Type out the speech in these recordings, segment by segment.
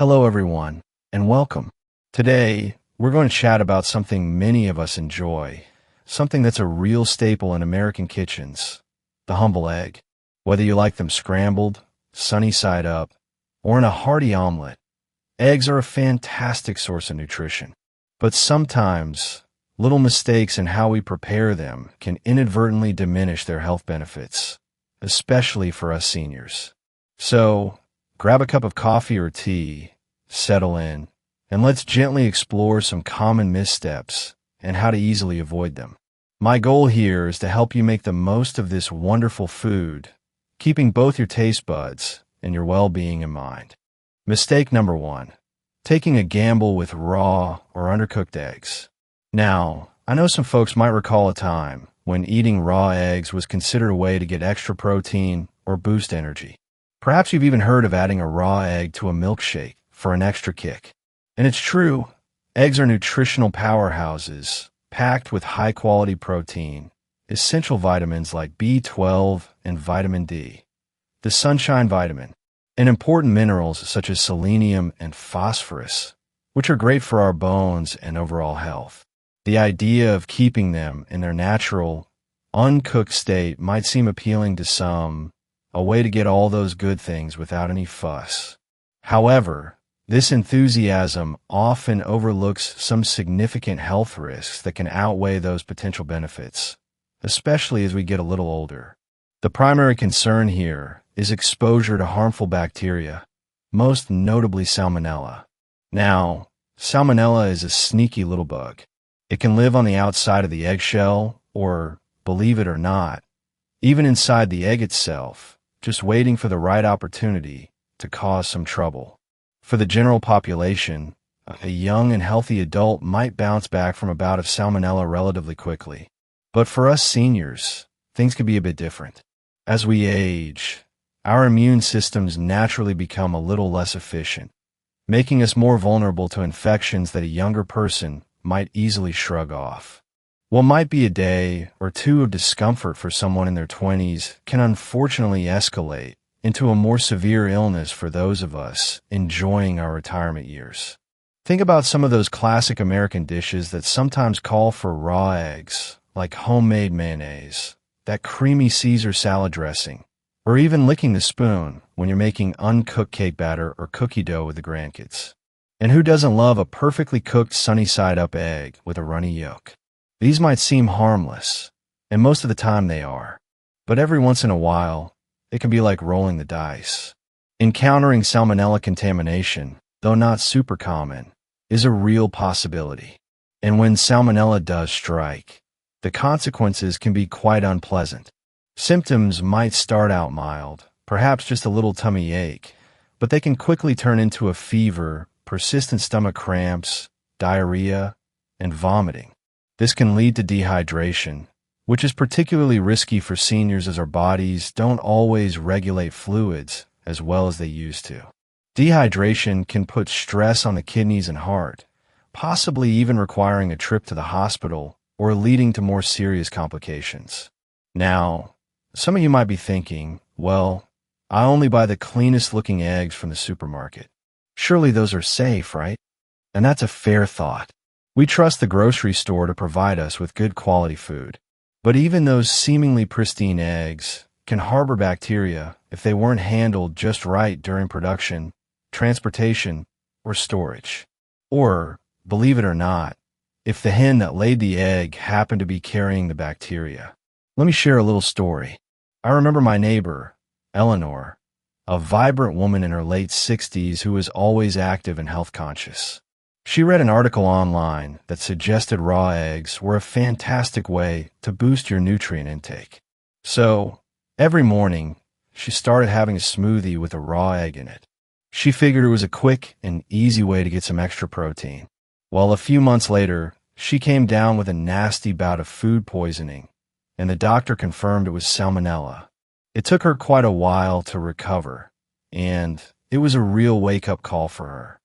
Hello, everyone, and welcome. Today, we're going to chat about something many of us enjoy, something that's a real staple in American kitchens, the humble egg. Whether you like them scrambled, sunny side up, or in a hearty omelet, eggs are a fantastic source of nutrition. But sometimes, little mistakes in how we prepare them can inadvertently diminish their health benefits, especially for us seniors. So, grab a cup of coffee or tea, settle in, and let's gently explore some common missteps and how to easily avoid them. My goal here is to help you make the most of this wonderful food, keeping both your taste buds and your well-being in mind. Mistake number 1, taking a gamble with raw or undercooked eggs. Now, I know some folks might recall a time when eating raw eggs was considered a way to get extra protein or boost energy. Perhaps you've even heard of adding a raw egg to a milkshake for an extra kick. And it's true, eggs are nutritional powerhouses, packed with high-quality protein, essential vitamins like B12 and vitamin D, the sunshine vitamin, and important minerals such as selenium and phosphorus, which are great for our bones and overall health. The idea of keeping them in their natural, uncooked state might seem appealing to some, a way to get all those good things without any fuss. However, this enthusiasm often overlooks some significant health risks that can outweigh those potential benefits, especially as we get a little older. The primary concern here is exposure to harmful bacteria, most notably Salmonella. Now, Salmonella is a sneaky little bug. It can live on the outside of the eggshell, or, believe it or not, even inside the egg itself, just waiting for the right opportunity to cause some trouble. For the general population, a young and healthy adult might bounce back from a bout of Salmonella relatively quickly. But for us seniors, things can be a bit different. As we age, our immune systems naturally become a little less efficient, making us more vulnerable to infections that a younger person might easily shrug off. What might be a day or two of discomfort for someone in their 20s can unfortunately escalate into a more severe illness for those of us enjoying our retirement years. Think about some of those classic American dishes that sometimes call for raw eggs, like homemade mayonnaise, that creamy Caesar salad dressing, or even licking the spoon when you're making uncooked cake batter or cookie dough with the grandkids. And who doesn't love a perfectly cooked sunny-side-up egg with a runny yolk? These might seem harmless, and most of the time they are, but every once in a while, it can be like rolling the dice. Encountering Salmonella contamination, though not super common, is a real possibility. And when Salmonella does strike, the consequences can be quite unpleasant. Symptoms might start out mild, perhaps just a little tummy ache, but they can quickly turn into a fever, persistent stomach cramps, diarrhea, and vomiting. This can lead to dehydration, which is particularly risky for seniors as our bodies don't always regulate fluids as well as they used to. Dehydration can put stress on the kidneys and heart, possibly even requiring a trip to the hospital or leading to more serious complications. Now, some of you might be thinking, well, I only buy the cleanest looking eggs from the supermarket. Surely those are safe, right? And that's a fair thought. We trust the grocery store to provide us with good quality food. But even those seemingly pristine eggs can harbor bacteria if they weren't handled just right during production, transportation, or storage. Or, believe it or not, if the hen that laid the egg happened to be carrying the bacteria. Let me share a little story. I remember my neighbor, Eleanor, a vibrant woman in her late 60s who was always active and health conscious. She read an article online that suggested raw eggs were a fantastic way to boost your nutrient intake. So, every morning, she started having a smoothie with a raw egg in it. She figured it was a quick and easy way to get some extra protein. Well, a few months later, she came down with a nasty bout of food poisoning, and the doctor confirmed it was Salmonella. It took her quite a while to recover, and it was a real wake-up call for her.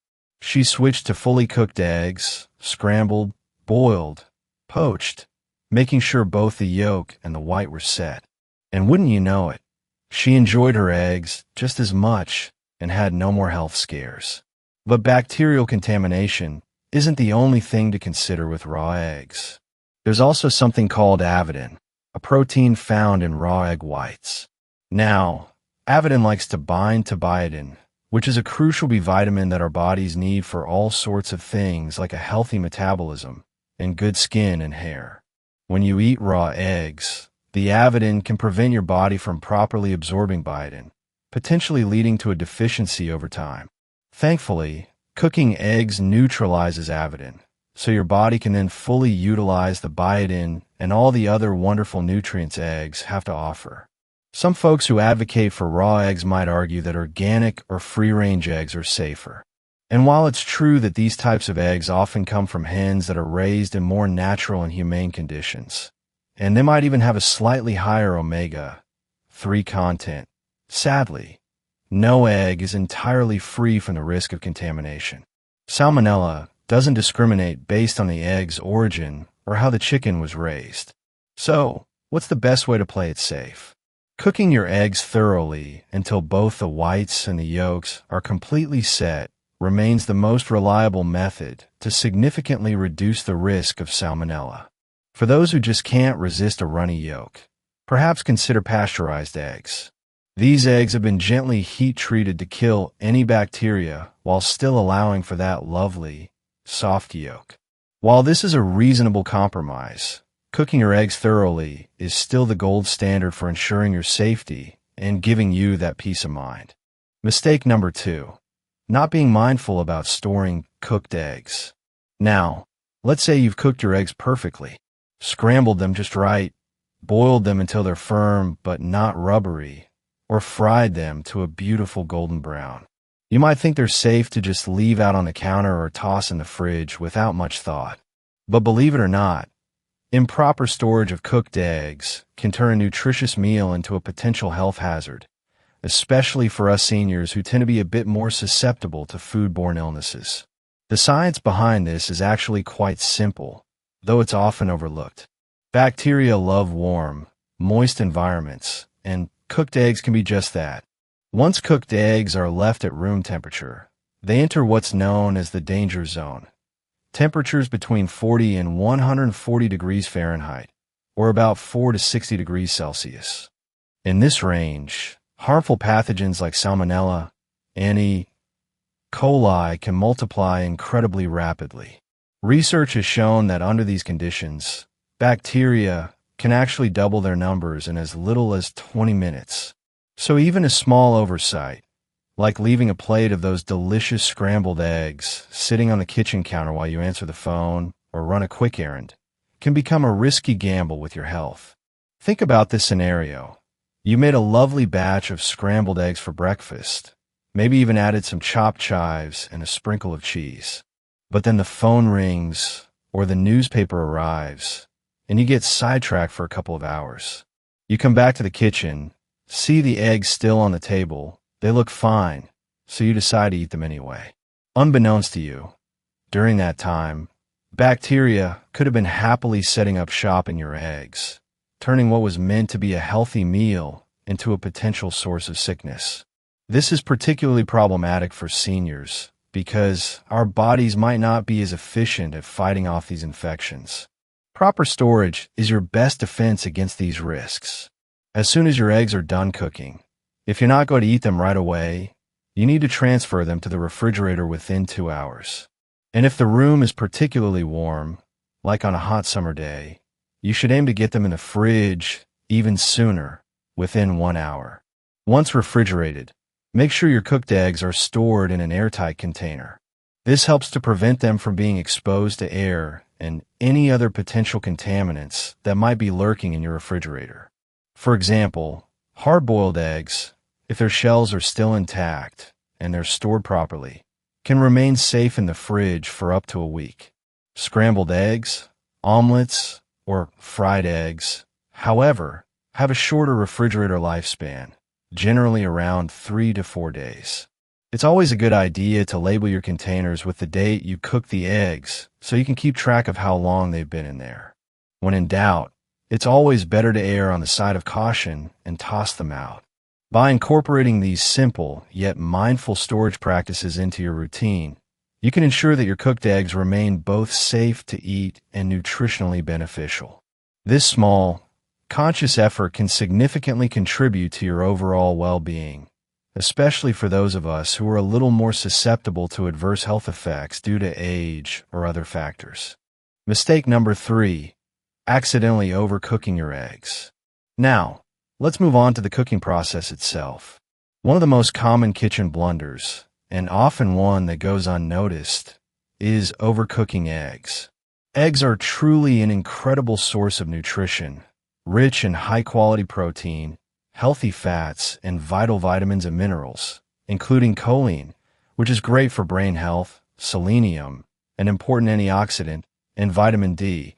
She switched to fully cooked eggs, scrambled, boiled, poached, making sure both the yolk and the white were set. And wouldn't you know it, she enjoyed her eggs just as much and had no more health scares. But bacterial contamination isn't the only thing to consider with raw eggs. There's also something called avidin, a protein found in raw egg whites. Now, avidin likes to bind to biotin, which is a crucial B vitamin that our bodies need for all sorts of things like a healthy metabolism and good skin and hair. When you eat raw eggs, the avidin can prevent your body from properly absorbing biotin, potentially leading to a deficiency over time. Thankfully, cooking eggs neutralizes avidin, so your body can then fully utilize the biotin and all the other wonderful nutrients eggs have to offer. Some folks who advocate for raw eggs might argue that organic or free-range eggs are safer. And while it's true that these types of eggs often come from hens that are raised in more natural and humane conditions, and they might even have a slightly higher omega-3 content, sadly, no egg is entirely free from the risk of contamination. Salmonella doesn't discriminate based on the egg's origin or how the chicken was raised. So, what's the best way to play it safe? Cooking your eggs thoroughly until both the whites and the yolks are completely set remains the most reliable method to significantly reduce the risk of salmonella. For those who just can't resist a runny yolk, perhaps consider pasteurized eggs. These eggs have been gently heat-treated to kill any bacteria while still allowing for that lovely, soft yolk. While this is a reasonable compromise, cooking your eggs thoroughly is still the gold standard for ensuring your safety and giving you that peace of mind. Mistake number 2. Not being mindful about storing cooked eggs. Now, let's say you've cooked your eggs perfectly, scrambled them just right, boiled them until they're firm but not rubbery, or fried them to a beautiful golden brown. You might think they're safe to just leave out on the counter or toss in the fridge without much thought. But believe it or not, improper storage of cooked eggs can turn a nutritious meal into a potential health hazard, especially for us seniors who tend to be a bit more susceptible to foodborne illnesses. The science behind this is actually quite simple, though it's often overlooked. Bacteria love warm, moist environments, and cooked eggs can be just that. Once cooked eggs are left at room temperature, they enter what's known as the danger zone. Temperatures between 40 and 140 degrees Fahrenheit, or about 4 to 60 degrees Celsius. In this range, harmful pathogens like Salmonella and E. coli can multiply incredibly rapidly. Research has shown that under these conditions, bacteria can actually double their numbers in as little as 20 minutes. So even a small oversight, like leaving a plate of those delicious scrambled eggs sitting on the kitchen counter while you answer the phone or run a quick errand, can become a risky gamble with your health. Think about this scenario. You made a lovely batch of scrambled eggs for breakfast, maybe even added some chopped chives and a sprinkle of cheese. But then the phone rings or the newspaper arrives, and you get sidetracked for a couple of hours. You come back to the kitchen, see the eggs still on the table, they look fine, so you decide to eat them anyway. Unbeknownst to you, during that time, bacteria could have been happily setting up shop in your eggs, turning what was meant to be a healthy meal into a potential source of sickness. This is particularly problematic for seniors because our bodies might not be as efficient at fighting off these infections. Proper storage is your best defense against these risks. As soon as your eggs are done cooking, if you're not going to eat them right away, you need to transfer them to the refrigerator within 2 hours. And if the room is particularly warm, like on a hot summer day, you should aim to get them in the fridge even sooner, within 1 hour. Once refrigerated, make sure your cooked eggs are stored in an airtight container. This helps to prevent them from being exposed to air and any other potential contaminants that might be lurking in your refrigerator. For example, hard-boiled eggs, if their shells are still intact and they're stored properly, can remain safe in the fridge for up to a week. Scrambled eggs, omelets, or fried eggs, however, have a shorter refrigerator lifespan, generally around 3 to 4 days. It's always a good idea to label your containers with the date you cooked the eggs so you can keep track of how long they've been in there. When in doubt, it's always better to err on the side of caution and toss them out. By incorporating these simple yet mindful storage practices into your routine, you can ensure that your cooked eggs remain both safe to eat and nutritionally beneficial. This small, conscious effort can significantly contribute to your overall well-being, especially for those of us who are a little more susceptible to adverse health effects due to age or other factors. Mistake number 3, accidentally overcooking your eggs. Now, let's move on to the cooking process itself. One of the most common kitchen blunders, and often one that goes unnoticed, is overcooking eggs. Eggs are truly an incredible source of nutrition, rich in high-quality protein, healthy fats, and vital vitamins and minerals, including choline, which is great for brain health, selenium, an important antioxidant, and vitamin D,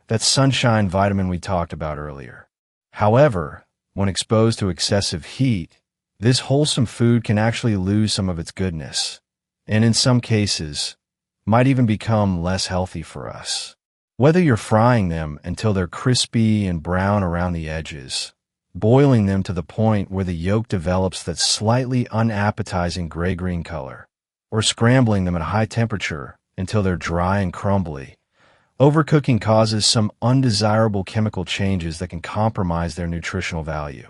that sunshine vitamin we talked about earlier. However, when exposed to excessive heat, this wholesome food can actually lose some of its goodness, and in some cases, might even become less healthy for us. Whether you're frying them until they're crispy and brown around the edges, boiling them to the point where the yolk develops that slightly unappetizing gray-green color, or scrambling them at a high temperature until they're dry and crumbly, overcooking causes some undesirable chemical changes that can compromise their nutritional value.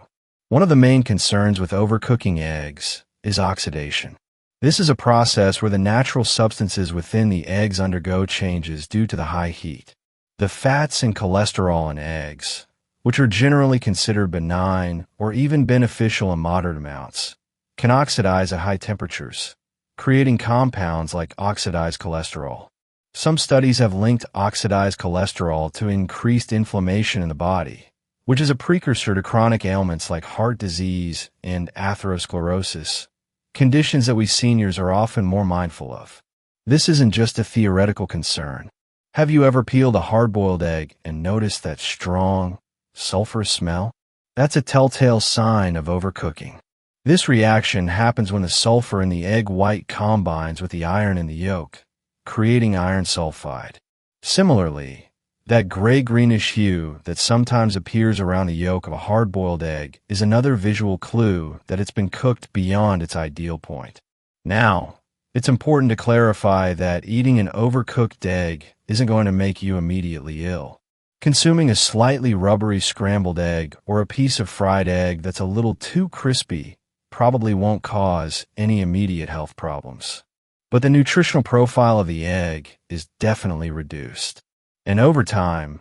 One of the main concerns with overcooking eggs is oxidation. This is a process where the natural substances within the eggs undergo changes due to the high heat. The fats and cholesterol in eggs, which are generally considered benign or even beneficial in moderate amounts, can oxidize at high temperatures, creating compounds like oxidized cholesterol. Some studies have linked oxidized cholesterol to increased inflammation in the body, which is a precursor to chronic ailments like heart disease and atherosclerosis, conditions that we seniors are often more mindful of. This isn't just a theoretical concern. Have you ever peeled a hard-boiled egg and noticed that strong, sulfurous smell? That's a telltale sign of overcooking. This reaction happens when the sulfur in the egg white combines with the iron in the yolk, creating iron sulfide. Similarly, that gray-greenish hue that sometimes appears around the yolk of a hard-boiled egg is another visual clue that it's been cooked beyond its ideal point. Now, it's important to clarify that eating an overcooked egg isn't going to make you immediately ill. Consuming a slightly rubbery scrambled egg or a piece of fried egg that's a little too crispy probably won't cause any immediate health problems. But the nutritional profile of the egg is definitely reduced. And over time,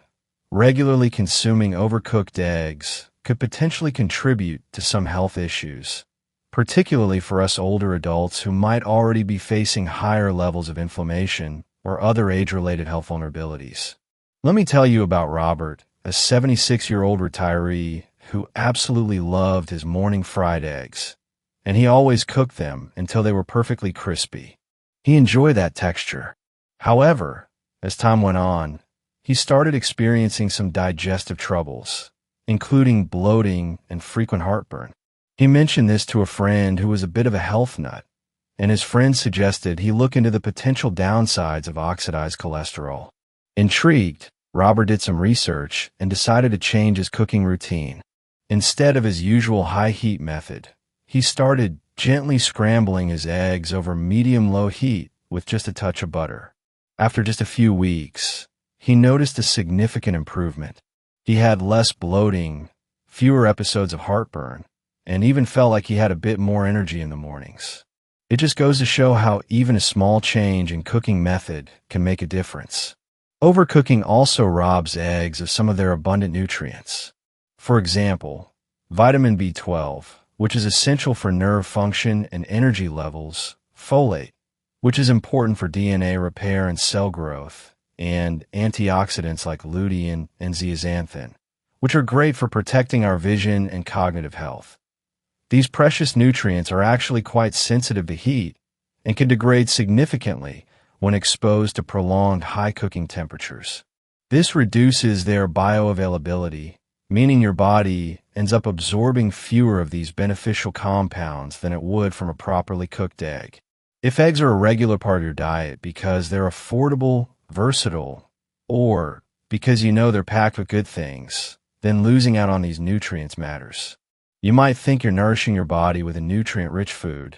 regularly consuming overcooked eggs could potentially contribute to some health issues, particularly for us older adults who might already be facing higher levels of inflammation or other age-related health vulnerabilities. Let me tell you about Robert, a 76-year-old retiree who absolutely loved his morning fried eggs, and he always cooked them until they were perfectly crispy. He enjoyed that texture. However, as time went on, he started experiencing some digestive troubles, including bloating and frequent heartburn. He mentioned this to a friend who was a bit of a health nut, and his friend suggested he look into the potential downsides of oxidized cholesterol. Intrigued, Robert did some research and decided to change his cooking routine. Instead of his usual high-heat method, he started gently scrambling his eggs over medium-low heat with just a touch of butter. After just a few weeks, he noticed a significant improvement. He had less bloating, fewer episodes of heartburn, and even felt like he had a bit more energy in the mornings. It just goes to show how even a small change in cooking method can make a difference. Overcooking also robs eggs of some of their abundant nutrients. For example, vitamin B12, which is essential for nerve function and energy levels, folate, which is important for DNA repair and cell growth, and antioxidants like lutein and zeaxanthin, which are great for protecting our vision and cognitive health. These precious nutrients are actually quite sensitive to heat and can degrade significantly when exposed to prolonged high cooking temperatures. This reduces their bioavailability, meaning your body ends up absorbing fewer of these beneficial compounds than it would from a properly cooked egg. If eggs are a regular part of your diet because they're affordable, versatile, or because you know they're packed with good things, then losing out on these nutrients matters. You might think you're nourishing your body with a nutrient-rich food,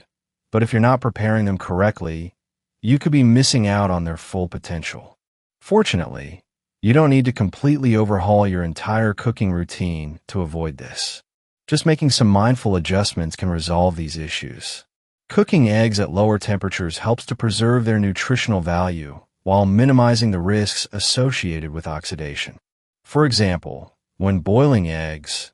but if you're not preparing them correctly, you could be missing out on their full potential. Fortunately, you don't need to completely overhaul your entire cooking routine to avoid this. Just making some mindful adjustments can resolve these issues. Cooking eggs at lower temperatures helps to preserve their nutritional value while minimizing the risks associated with oxidation. For example, when boiling eggs,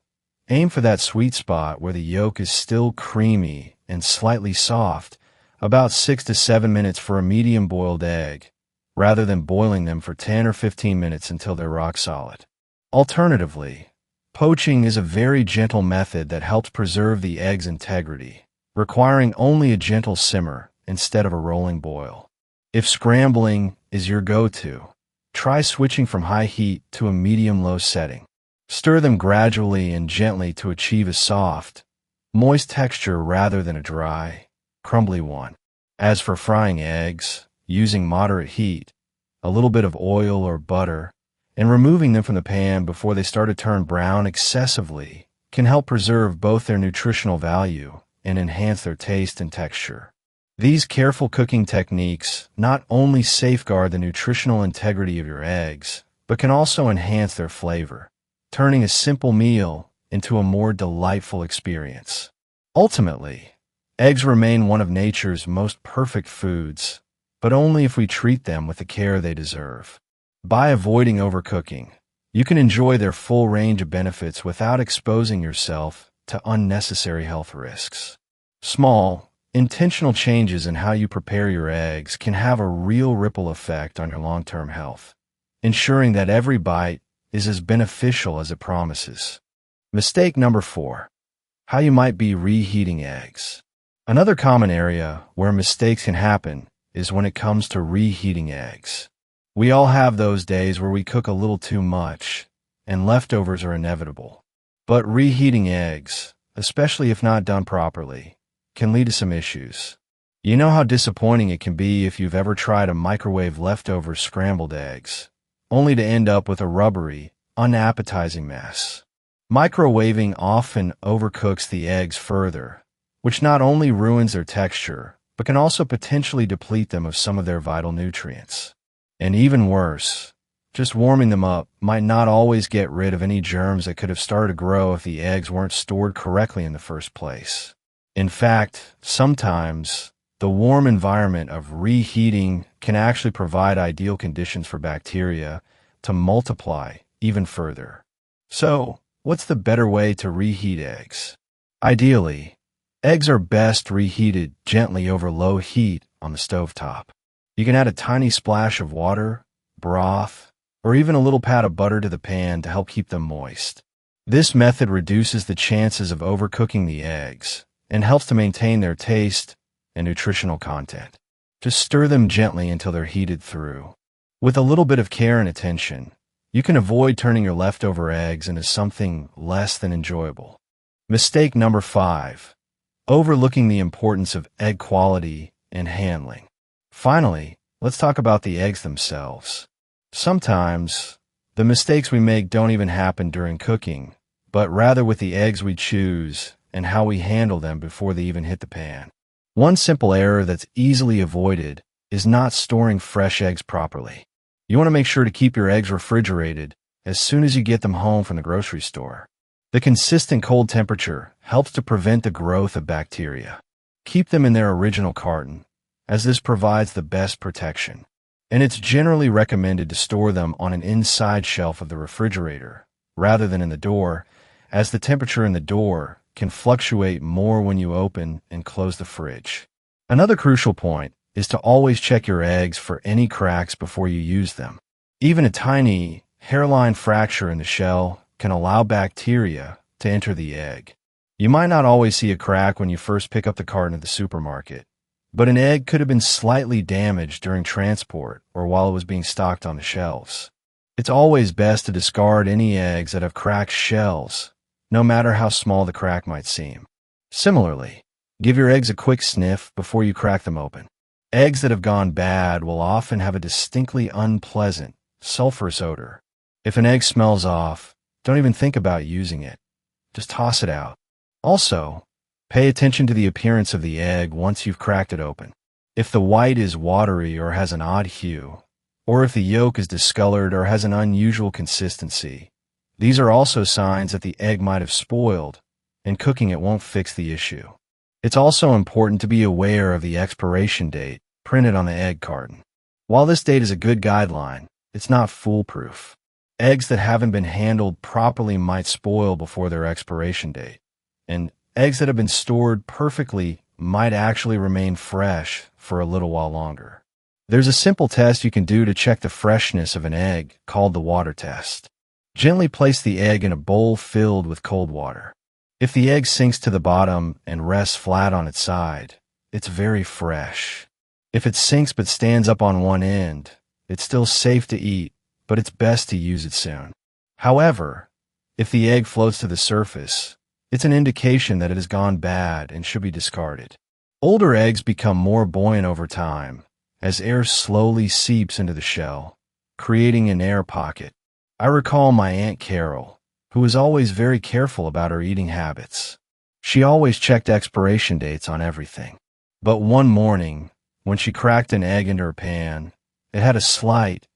aim for that sweet spot where the yolk is still creamy and slightly soft, about 6 to 7 minutes for a medium-boiled egg, rather than boiling them for 10 or 15 minutes until they're rock solid. Alternatively, poaching is a very gentle method that helps preserve the egg's integrity, requiring only a gentle simmer instead of a rolling boil. If scrambling is your go-to, try switching from high heat to a medium-low setting. Stir them gradually and gently to achieve a soft, moist texture rather than a dry, crumbly one. As for frying eggs, using moderate heat, a little bit of oil or butter, and removing them from the pan before they start to turn brown excessively can help preserve both their nutritional value and enhance their taste and texture. These careful cooking techniques not only safeguard the nutritional integrity of your eggs, but can also enhance their flavor, turning a simple meal into a more delightful experience. Ultimately, eggs remain one of nature's most perfect foods, but only if we treat them with the care they deserve. By avoiding overcooking, you can enjoy their full range of benefits without exposing yourself to unnecessary health risks. Small, intentional changes in how you prepare your eggs can have a real ripple effect on your long-term health, ensuring that every bite is as beneficial as it promises. Mistake number 4. How you might be reheating eggs. Another common area where mistakes can happen is when it comes to reheating eggs. We all have those days where we cook a little too much, and leftovers are inevitable. But reheating eggs, especially if not done properly, can lead to some issues. You know how disappointing it can be if you've ever tried to microwave leftover scrambled eggs, only to end up with a rubbery, unappetizing mess. Microwaving often overcooks the eggs further, which not only ruins their texture, but can also potentially deplete them of some of their vital nutrients. And even worse, just warming them up might not always get rid of any germs that could have started to grow if the eggs weren't stored correctly in the first place. In fact, sometimes the warm environment of reheating can actually provide ideal conditions for bacteria to multiply even further. So, what's the better way to reheat eggs? Ideally, eggs are best reheated gently over low heat on the stovetop. You can add a tiny splash of water, broth, or even a little pat of butter to the pan to help keep them moist. This method reduces the chances of overcooking the eggs and helps to maintain their taste and nutritional content. Just stir them gently until they're heated through. With a little bit of care and attention, you can avoid turning your leftover eggs into something less than enjoyable. Mistake number 5. Overlooking the importance of egg quality and handling. Finally, let's talk about the eggs themselves. Sometimes, the mistakes we make don't even happen during cooking, but rather with the eggs we choose and how we handle them before they even hit the pan. One simple error that's easily avoided is not storing fresh eggs properly. You want to make sure to keep your eggs refrigerated as soon as you get them home from the grocery store. The consistent cold temperature helps to prevent the growth of bacteria. Keep them in their original carton, as this provides the best protection. And it's generally recommended to store them on an inside shelf of the refrigerator, rather than in the door, as the temperature in the door can fluctuate more when you open and close the fridge. Another crucial point is to always check your eggs for any cracks before you use them. Even a tiny hairline fracture in the shell can allow bacteria to enter the egg. You might not always see a crack when you first pick up the carton at the supermarket, but an egg could have been slightly damaged during transport or while it was being stocked on the shelves. It's always best to discard any eggs that have cracked shells, no matter how small the crack might seem. Similarly, give your eggs a quick sniff before you crack them open. Eggs that have gone bad will often have a distinctly unpleasant, sulfurous odor. If an egg smells off, don't even think about using it. Just toss it out. Also, pay attention to the appearance of the egg once you've cracked it open. If the white is watery or has an odd hue, or if the yolk is discolored or has an unusual consistency, these are also signs that the egg might have spoiled, and cooking it won't fix the issue. It's also important to be aware of the expiration date printed on the egg carton. While this date is a good guideline, it's not foolproof. Eggs that haven't been handled properly might spoil before their expiration date, and eggs that have been stored perfectly might actually remain fresh for a little while longer. There's a simple test you can do to check the freshness of an egg called the water test. Gently place the egg in a bowl filled with cold water. If the egg sinks to the bottom and rests flat on its side, it's very fresh. If it sinks but stands up on one end, it's still safe to eat, but it's best to use it soon. However, if the egg floats to the surface, it's an indication that it has gone bad and should be discarded. Older eggs become more buoyant over time as air slowly seeps into the shell, creating an air pocket. I recall my Aunt Carol, who was always very careful about her eating habits. She always checked expiration dates on everything. But one morning, when she cracked an egg into her pan, it had a slight,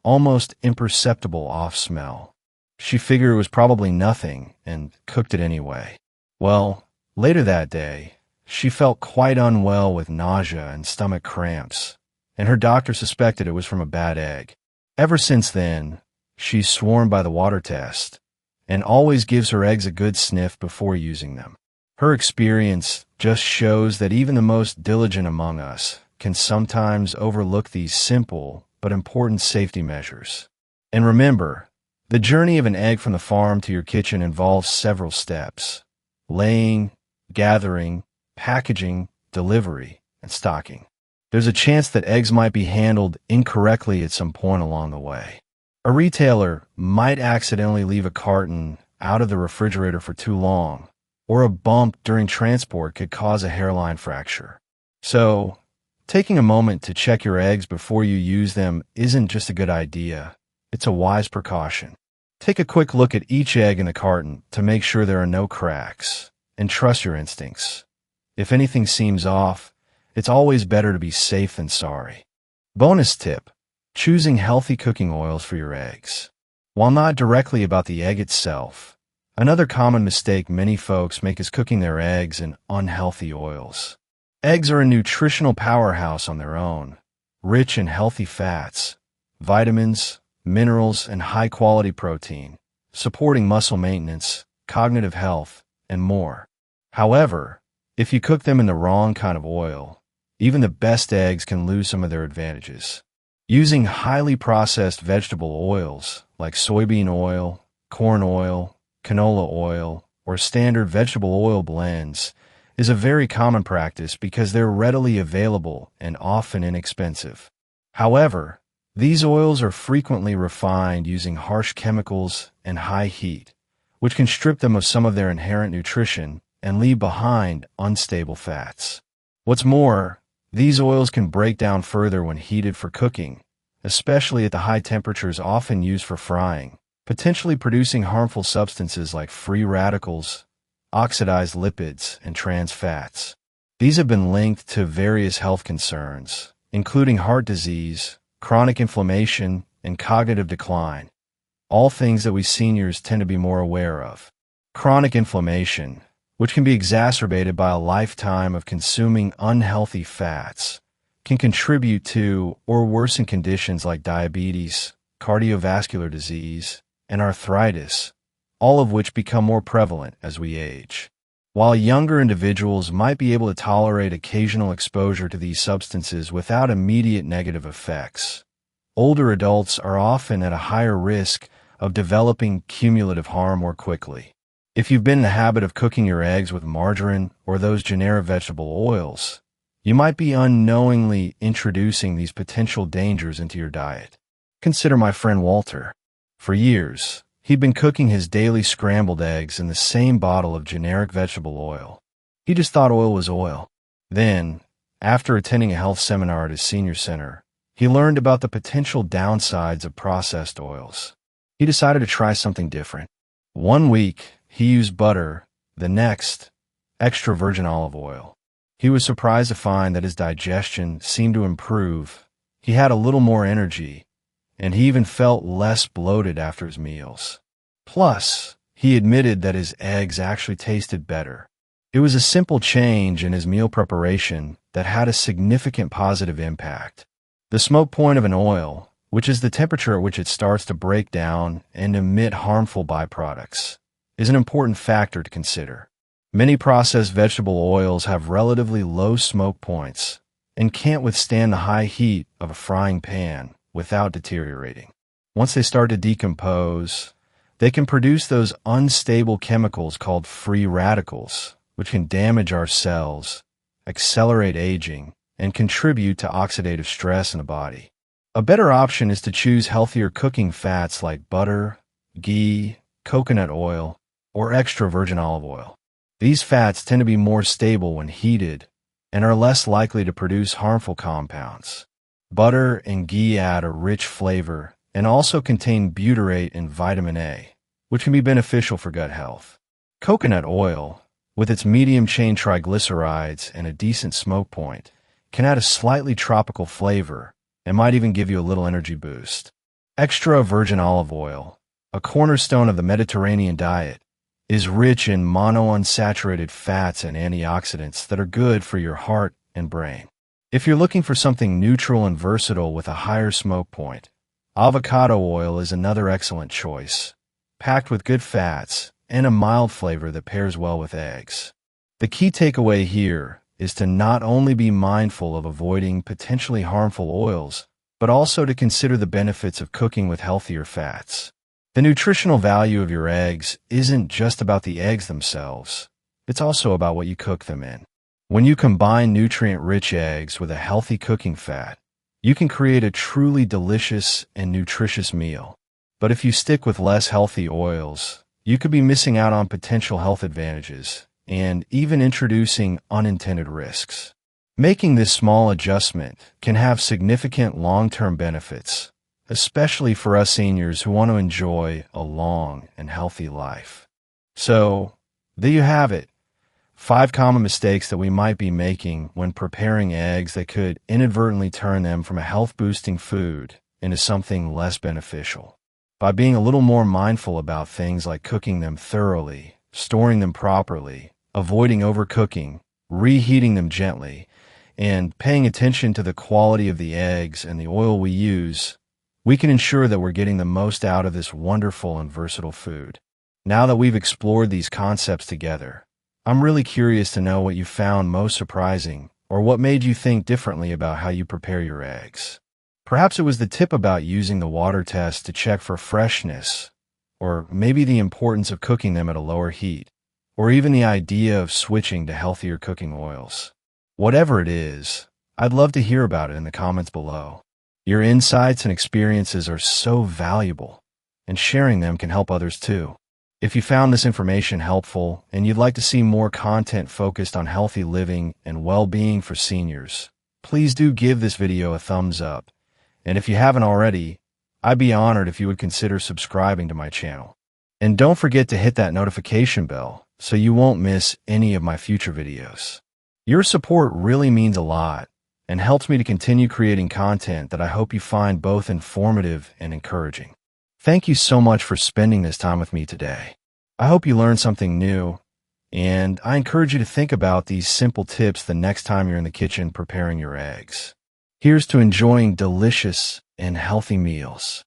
almost imperceptible off smell. She figured it was probably nothing and cooked it anyway. Well, later that day, she felt quite unwell with nausea and stomach cramps, and her doctor suspected it was from a bad egg. Ever since then, she's sworn by the water test and always gives her eggs a good sniff before using them. Her experience just shows that even the most diligent among us can sometimes overlook these simple but important safety measures. And remember, the journey of an egg from the farm to your kitchen involves several steps: laying, gathering, packaging, delivery, and stocking. There's a chance that eggs might be handled incorrectly at some point along the way. A retailer might accidentally leave a carton out of the refrigerator for too long, or a bump during transport could cause a hairline fracture. So, taking a moment to check your eggs before you use them isn't just a good idea, it's a wise precaution. Take a quick look at each egg in the carton to make sure there are no cracks, and trust your instincts. If anything seems off, it's always better to be safe than sorry. Bonus tip: choosing healthy cooking oils for your eggs. While not directly about the egg itself, another common mistake many folks make is cooking their eggs in unhealthy oils. Eggs are a nutritional powerhouse on their own, rich in healthy fats, vitamins, minerals, and high-quality protein, supporting muscle maintenance, cognitive health, and more. However, if you cook them in the wrong kind of oil, even the best eggs can lose some of their advantages. Using highly processed vegetable oils like soybean oil, corn oil, canola oil, or standard vegetable oil blends is a very common practice because they're readily available and often inexpensive. However, these oils are frequently refined using harsh chemicals and high heat, which can strip them of some of their inherent nutrition and leave behind unstable fats. What's more, these oils can break down further when heated for cooking, especially at the high temperatures often used for frying, potentially producing harmful substances like free radicals, oxidized lipids, and trans fats. These have been linked to various health concerns, including heart disease, chronic inflammation, and cognitive decline, all things that we seniors tend to be more aware of. Chronic inflammation, which can be exacerbated by a lifetime of consuming unhealthy fats, can contribute to or worsen conditions like diabetes, cardiovascular disease, and arthritis, all of which become more prevalent as we age. While younger individuals might be able to tolerate occasional exposure to these substances without immediate negative effects, older adults are often at a higher risk of developing cumulative harm more quickly. If you've been in the habit of cooking your eggs with margarine or those generic vegetable oils, you might be unknowingly introducing these potential dangers into your diet. Consider my friend Walter. For years, he'd been cooking his daily scrambled eggs in the same bottle of generic vegetable oil. He just thought oil was oil. Then, after attending a health seminar at his senior center, he learned about the potential downsides of processed oils. He decided to try something different. One week, he used butter, The next, extra virgin olive oil. He was surprised to find that his digestion seemed to improve. He had a little more energy, and he even felt less bloated after his meals. Plus, he admitted that his eggs actually tasted better. It was a simple change in his meal preparation that had a significant positive impact. The smoke point of an oil, which is the temperature at which it starts to break down and emit harmful byproducts, is an important factor to consider. Many processed vegetable oils have relatively low smoke points and can't withstand the high heat of a frying pan without deteriorating. Once they start to decompose, they can produce those unstable chemicals called free radicals, which can damage our cells, accelerate aging, and contribute to oxidative stress in the body. A better option is to choose healthier cooking fats like butter, ghee, coconut oil, or extra virgin olive oil. These fats tend to be more stable when heated and are less likely to produce harmful compounds. Butter and ghee add a rich flavor and also contain butyrate and vitamin A, which can be beneficial for gut health. Coconut oil, with its medium-chain triglycerides and a decent smoke point, can add a slightly tropical flavor and might even give you a little energy boost. Extra virgin olive oil, a cornerstone of the Mediterranean diet, is rich in monounsaturated fats and antioxidants that are good for your heart and brain. If you're looking for something neutral and versatile with a higher smoke point, avocado oil is another excellent choice, packed with good fats and a mild flavor that pairs well with eggs. The key takeaway here is to not only be mindful of avoiding potentially harmful oils, but also to consider the benefits of cooking with healthier fats. The nutritional value of your eggs isn't just about the eggs themselves. It's also about what you cook them in. When you combine nutrient-rich eggs with a healthy cooking fat, you can create a truly delicious and nutritious meal. But if you stick with less healthy oils, you could be missing out on potential health advantages and even introducing unintended risks. Making this small adjustment can have significant long-term benefits, especially for us seniors who want to enjoy a long and healthy life. So, there you have it. 5 common mistakes that we might be making when preparing eggs that could inadvertently turn them from a health-boosting food into something less beneficial. By being a little more mindful about things like cooking them thoroughly, storing them properly, avoiding overcooking, reheating them gently, and paying attention to the quality of the eggs and the oil we use, we can ensure that we're getting the most out of this wonderful and versatile food. Now that we've explored these concepts together, I'm really curious to know what you found most surprising or what made you think differently about how you prepare your eggs. Perhaps it was the tip about using the water test to check for freshness, or maybe the importance of cooking them at a lower heat, or even the idea of switching to healthier cooking oils. Whatever it is, I'd love to hear about it in the comments below. Your insights and experiences are so valuable, and sharing them can help others too. If you found this information helpful and you'd like to see more content focused on healthy living and well-being for seniors, please do give this video a thumbs up. And if you haven't already, I'd be honored if you would consider subscribing to my channel. And don't forget to hit that notification bell so you won't miss any of my future videos. Your support really means a lot and helps me to continue creating content that I hope you find both informative and encouraging. Thank you so much for spending this time with me today. I hope you learned something new, and I encourage you to think about these simple tips the next time you're in the kitchen preparing your eggs. Here's to enjoying delicious and healthy meals.